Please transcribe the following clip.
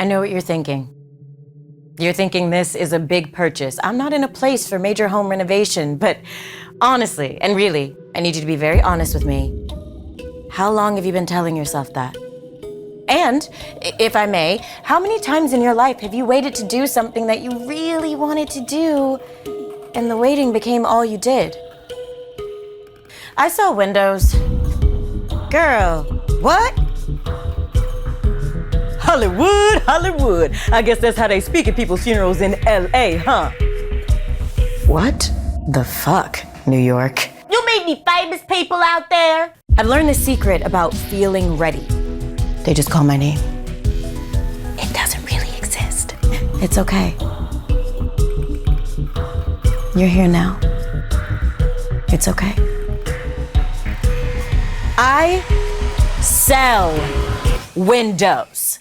I know what you're thinking. You're thinking this is a big purchase. I'm not in a place for major home renovation, but honestly, and really, I need you to be very honest with me. How long have you been telling yourself that? And, if I may, how many times in your life have you waited to do something that you really wanted to do, and the waiting became all you did? I saw windows. Girl, what? Hollywood, Hollywood. I guess that's how they speak at people's funerals in LA, huh? What the fuck, New York? You meet any famous people out there? I've learned the secret about feeling ready. They just call my name. It doesn't really exist. It's okay. You're here now. It's okay. I sell windows.